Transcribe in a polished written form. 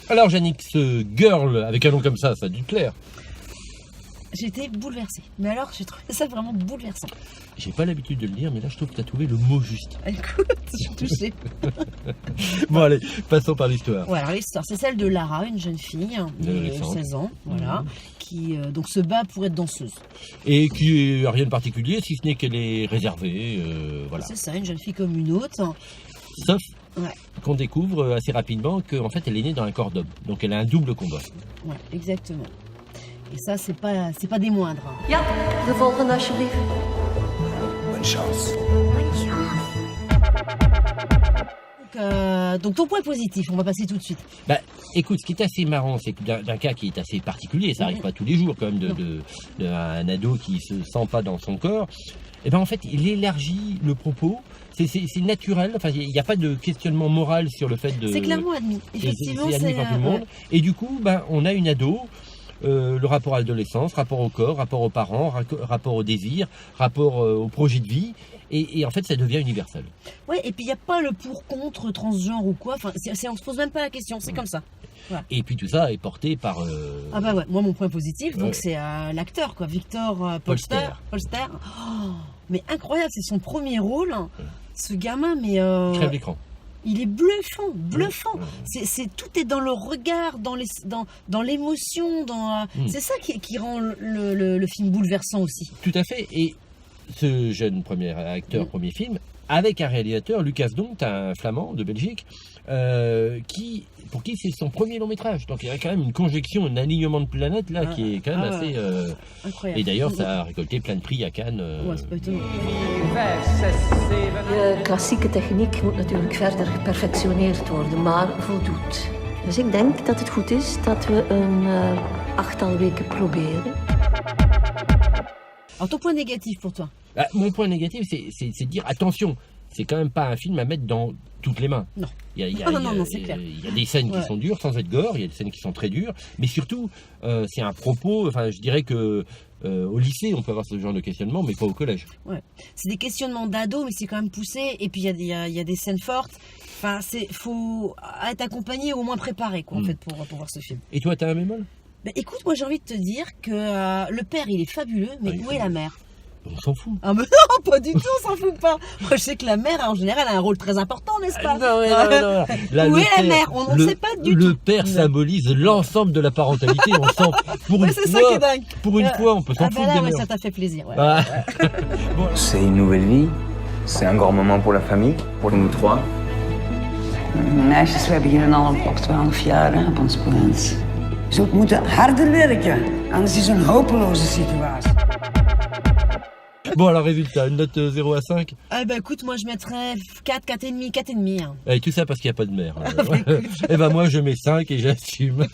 Alors Jannick, ce girl avec un nom comme ça a dû te plaire. J'étais bouleversée. Mais alors, j'ai trouvé ça vraiment bouleversant. J'ai pas l'habitude de le dire, mais là je trouve que tu as trouvé le mot juste. Écoute, je suis touchée. Bon allez, passons par l'histoire. Ouais, alors l'histoire, c'est celle de Lara, une jeune fille de 16 ans, voilà, qui donc se bat pour être danseuse. Et qui n'a rien de particulier, si ce n'est qu'elle est réservée, voilà. C'est ça, une jeune fille comme une autre. Sauf Ouais. qu'on découvre assez rapidement qu'en fait elle est née dans un corps d'homme. Donc elle a un double combat. Ouais, exactement. Et ça, c'est pas des moindres. Ja, de volgende alsjeblieft. Bonne chance. Donc ton point positif, on va passer tout de suite. Bah, écoute, ce qui est assez marrant, c'est que d'un cas qui est assez particulier, ça arrive pas tous les jours quand même d'un ado qui se sent pas dans son corps, et ben en fait il élargit le propos, c'est naturel, enfin il n'y a pas de questionnement moral sur le fait de... C'est clairement admis, effectivement. C'est admis par tout le monde, et du coup ben, on a une ado, le rapport à l'adolescence, rapport au corps, rapport aux parents, rapport au désir, rapport au projet de vie, et en fait ça devient universel. Ouais, et puis il n'y a pas le pour-contre transgenre ou quoi, enfin, on se pose même pas la question, c'est comme ça. Voilà. Et puis tout ça est porté par... Ah bah ouais, moi mon point positif, donc c'est l'acteur quoi, Victor Polster. Oh, mais incroyable, c'est son premier rôle, ce gamin, mais... crève l'écran. Il est bluffant. Tout est dans le regard, dans l'émotion, c'est ça qui rend le film bouleversant aussi. Tout à fait. Et ce jeune premier acteur, premier film, avec un réalisateur, Lucas Donct, un flamand de Belgique, pour qui c'est son premier long métrage. Donc il y a quand même une conjonction, un alignement de planètes là qui est quand même assez... incroyable. Et d'ailleurs ça a récolté plein de prix à Cannes. Ouais, c'est pas étonnant. De klassieke techniek moet natuurlijk verder geperfectioneerd worden, maar voldoet. Dus ik denk dat het goed is dat we een achttal weken proberen. Alors ton point négatif pour toi? Mon point négatif, c'est de dire attention, c'est quand même pas un film à mettre dans toutes les mains. Non. Il y c'est clair. Il y a des scènes qui sont dures, sans être gore, il y a des scènes qui sont très dures, mais surtout, c'est un propos, enfin je dirais que au lycée, on peut avoir ce genre de questionnement, mais pas au collège. Ouais. C'est des questionnements d'ado, mais c'est quand même poussé, et puis il y a des scènes fortes. Enfin, faut être accompagné ou au moins préparé, quoi, en fait, pour voir ce film. Et toi, t'as un bémol? Ben, écoute, moi j'ai envie de te dire que le père il est fabuleux, mais où est la mère? On s'en fout. Ah mais non, pas du tout, on s'en fout pas. Moi je sais que la mère en général a un rôle très important, n'est-ce pas? Non. Là, où est la mère? On ne sait pas du tout. Le père symbolise l'ensemble de la parentalité. On sent pour une c'est ça qui est dingue. Pour une fois, on peut s'en foutre. Là, bien. ça t'a fait plaisir. Ouais. Bon. C'est une nouvelle vie. C'est un grand moment pour la famille, pour nous trois. Meisjes, we hebben hier al op 12 jaar hè, op ons plaats. Ze moeten harder werken, anders is het een hopeloze situatie. Bon, alors résultat, une note 0 à 5. Ah bah écoute, moi je mettrais 4,5. Hein. Et tout ça parce qu'il n'y a pas de mère. Et ben moi je mets 5 et j'assume.